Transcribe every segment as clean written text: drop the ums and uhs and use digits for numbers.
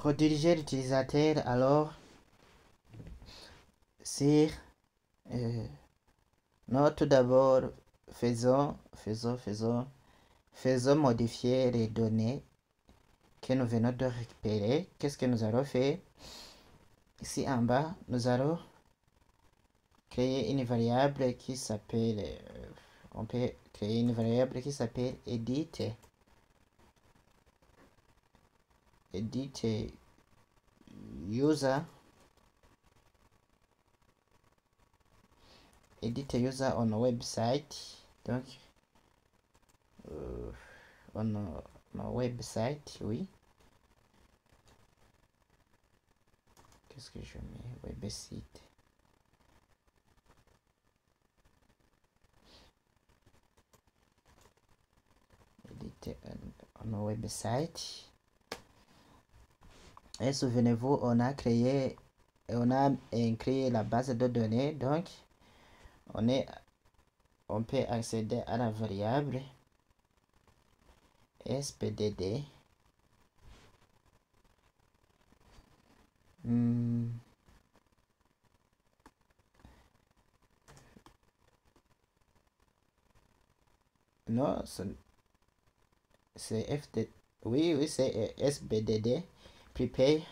rediriger l'utilisateur alors sur non, tout d'abord faisons modifier les données que nous venons de récupérer. Qu'est-ce que nous allons faire? Ici en bas, nous allons créer une variable qui s'appelle on peut créer une variable qui s'appelle edit user on website. Donc on website, oui. Qu'est-ce que je mets? Website. Edit on website. Et souvenez-vous, on a créé la base de données. Donc on peut accéder à la variable spdd. Non, c'est FT. Oui, c'est SBDD. Prepare.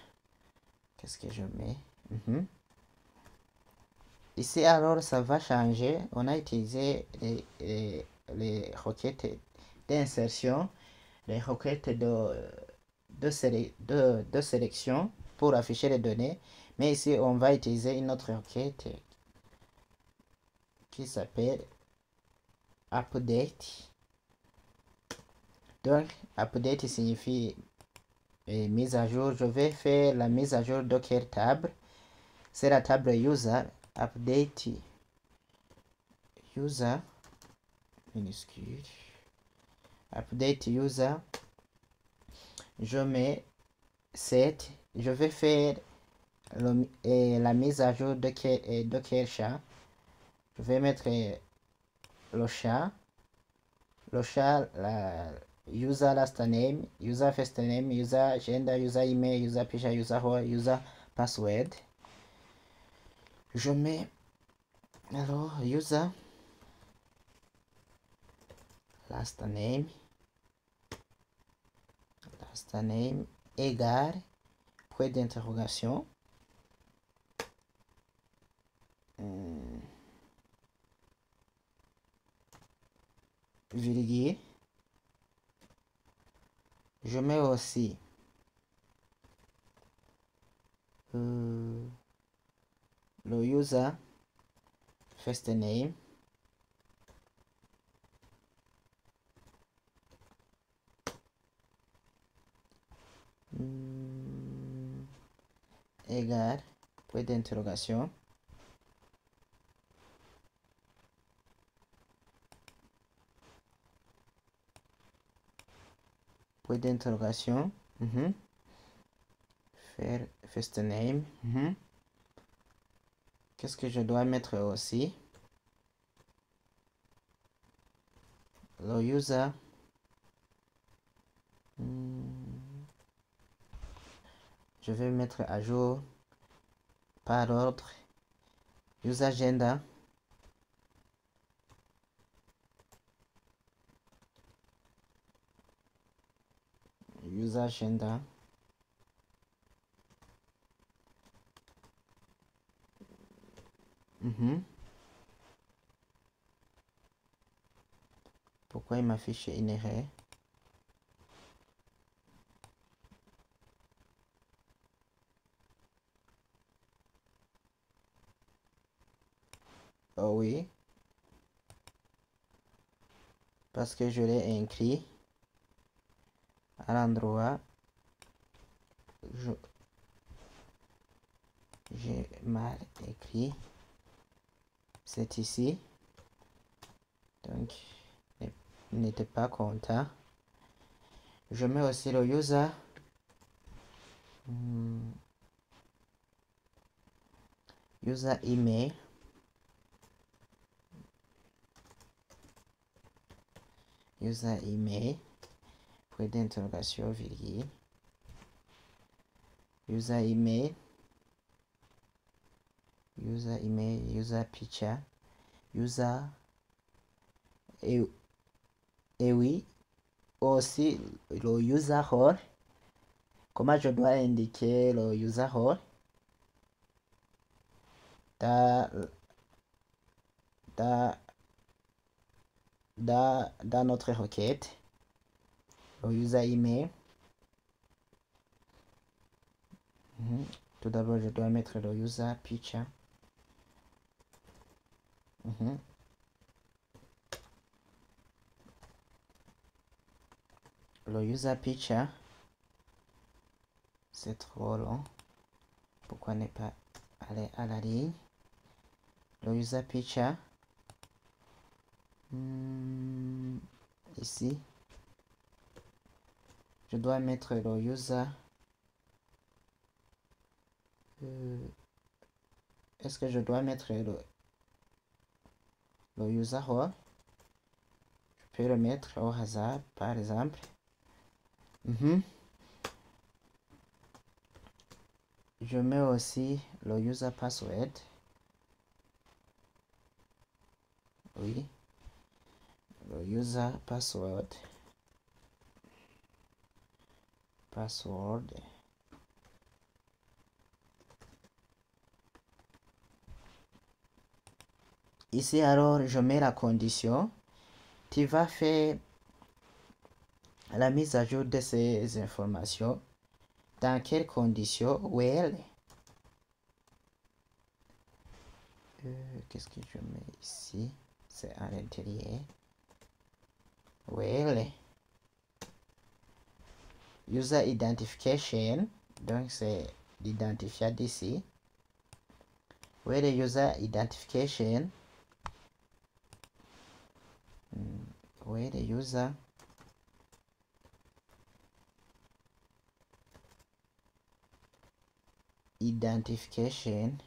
Qu'est-ce que je mets? Ici, alors, ça va changer. On a utilisé les requêtes d'insertion, les requêtes de sélection pour afficher les données. Mais ici, on va utiliser une autre requête qui s'appelle update. Donc, update signifie mise à jour. Je vais faire la mise à jour de quelle table? C'est la table user. Update user minuscule. Update user. Je mets 7. Je vais faire la mise à jour de quel chat? Je vais mettre le chat. La user last name, user first name, user gender, user email, user picture, user role, user password. Je mets alors user last name égale point d'interrogation virgule. Je mets aussi le user first name égale point d'interrogation point d'interrogation faire first name. Qu'est-ce que je dois mettre aussi? Le user je vais mettre à jour par ordre. User agenda pourquoi il m'affiche une erreur? Oh oui, parce que je l'ai écrit à l'endroit j'ai mal écrit. C'est ici, donc n'était pas content. Je mets aussi le user email point d'interrogation virgule. user email, user picture, user, et oui, aussi le user role. Comment je dois indiquer le user role dans notre requête. Le user email. Tout d'abord, je dois mettre le user picture. Le user picture, c'est trop long. Pourquoi ne pas aller à la ligne? Le user picture, ici, je dois mettre le user. Est-ce que je dois mettre le user role? Je peux le mettre au hasard, par exemple. Je mets aussi le user password. Oui. Le user password. Ici, alors, je mets la condition. Tu vas faire la mise à jour de ces informations. Dans quelles conditions? Well. Qu'est-ce que je mets ici? C'est à l'intérieur. Well. User identification. Donc, c'est l'identifiant d'ici. Well, user identification. Well, user identification.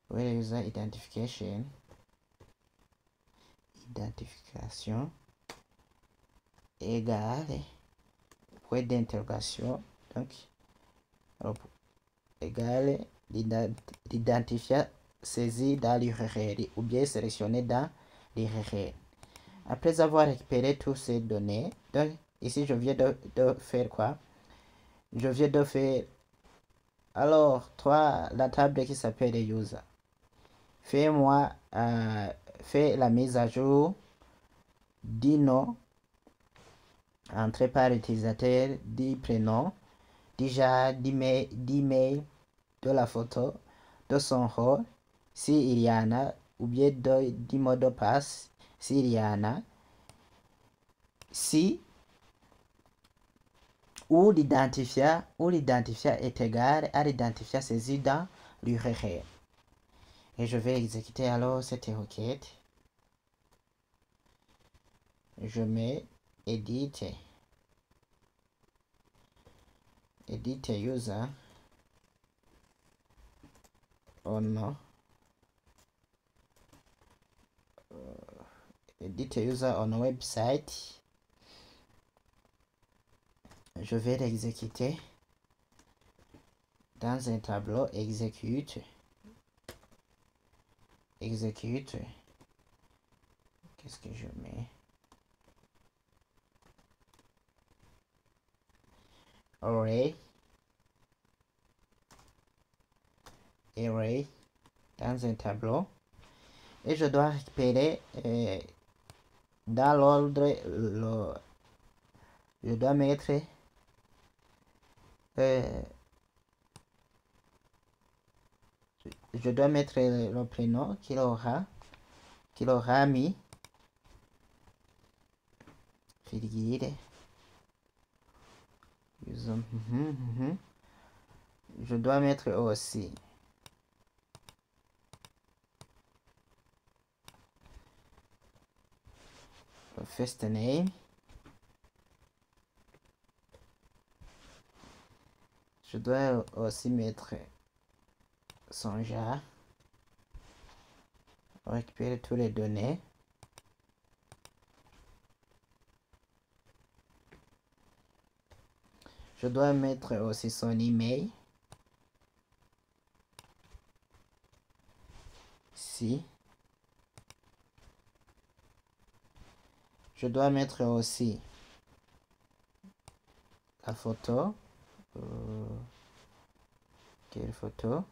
Well, user identification. Identification égale point d'interrogation. Donc, égale l'identifiant saisi dans l'URL ou bien sélectionné dans l'URL. Après avoir récupéré toutes ces données, donc ici je viens de faire quoi? Je viens de faire la table qui s'appelle user. Fais la mise à jour du nom entré par utilisateur, du prénom, déjà d'email, de la photo, de son rôle, s'il y en a, ou bien du mot de passe, s'il y en a, si ou l'identifiant est égal à l'identifiant saisi dans l'URL. Et je vais exécuter alors cette requête. Je mets edit user. Oh non. Edit user on website. Je vais l'exécuter dans un tableau exécute. Qu'est-ce que je mets? Array dans un tableau, et je dois récupérer dans l'ordre je dois mettre le prénom qu'il aura mis, virgule. Je dois mettre aussi le first name. Je dois aussi mettre son genre. Récupérer toutes les données. Je dois mettre aussi son email. Ici. Je dois mettre aussi la photo. Quelle photo?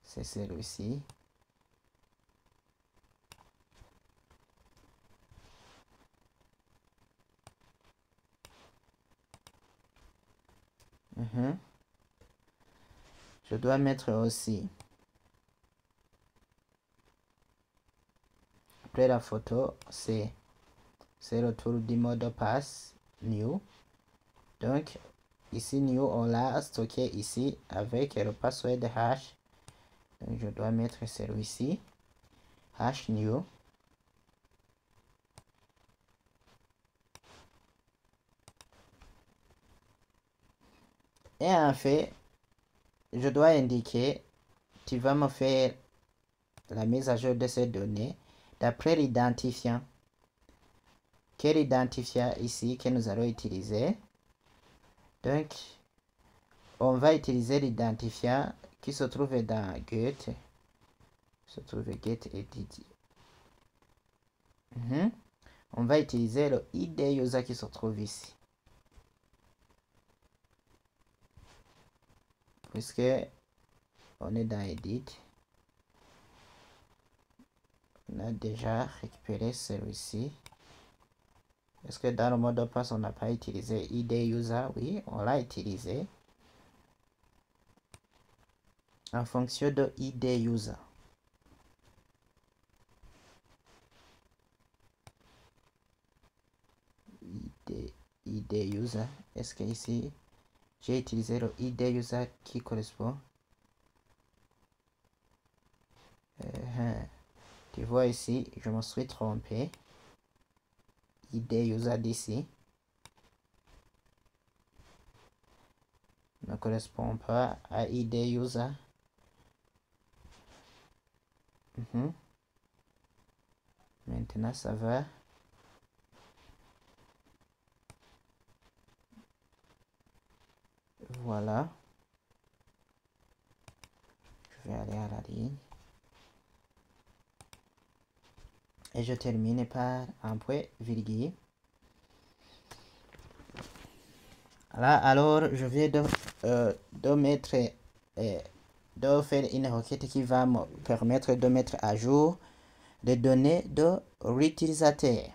C'est celui-ci. Je dois mettre aussi, après la photo, c'est le tour du mot de passe new. Donc ici new, on l'a stocké ici avec le password hash. Donc je dois mettre celui-ci, hash new. Et en fait, je dois indiquer, tu vas me faire la mise à jour de ces données d'après l'identifiant. Quel identifiant ici que nous allons utiliser? Donc, on va utiliser l'identifiant qui se trouve dans get. Get edit. On va utiliser le ID user qui se trouve ici. Puisque on est dans edit. On a déjà récupéré celui-ci. Est-ce que dans le mot de passe, on n'a pas utilisé ID user? Oui, on l'a utilisé. En fonction de ID user. ID user. Est-ce que ici, j'ai utilisé le ID user qui correspond? Tu vois ici, je me suis trompé. ID user d'ici ne correspond pas à ID user. Maintenant, ça va. Voilà. Je vais aller à la ligne. Et je termine par un point virgule. Là, alors, je vais de mettre, de faire une requête qui va me permettre de mettre à jour les données de l'utilisateur.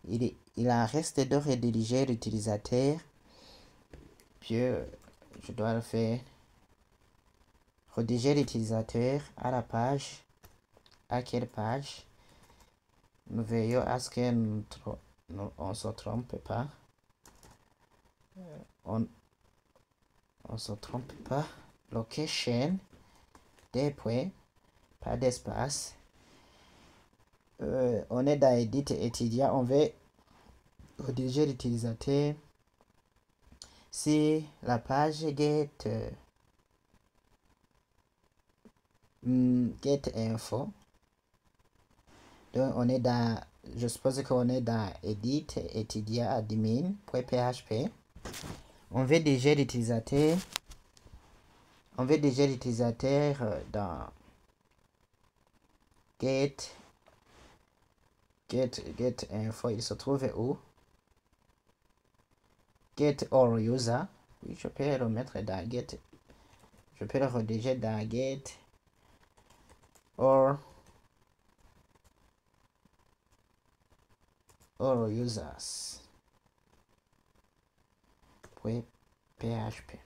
Il en reste de rédiger l'utilisateur. Puis, je dois le faire. Rédiger l'utilisateur à la page. À quelle page? Nous veillons à ce que on se trompe pas. On se trompe pas. Location, des points, pas d'espace. On est dans Edit étudiant. On veut rédiger l'utilisateur. Si la page get info. Donc on est dans, je suppose qu'on est dans Edit étudiant admin.php. On veut déjà l'utilisateur. On veut déjà l'utilisateur dans get info. Il se trouve où? Get all user. Oui, je peux le mettre dans get. Je peux le rédiger dans get all users. PHP.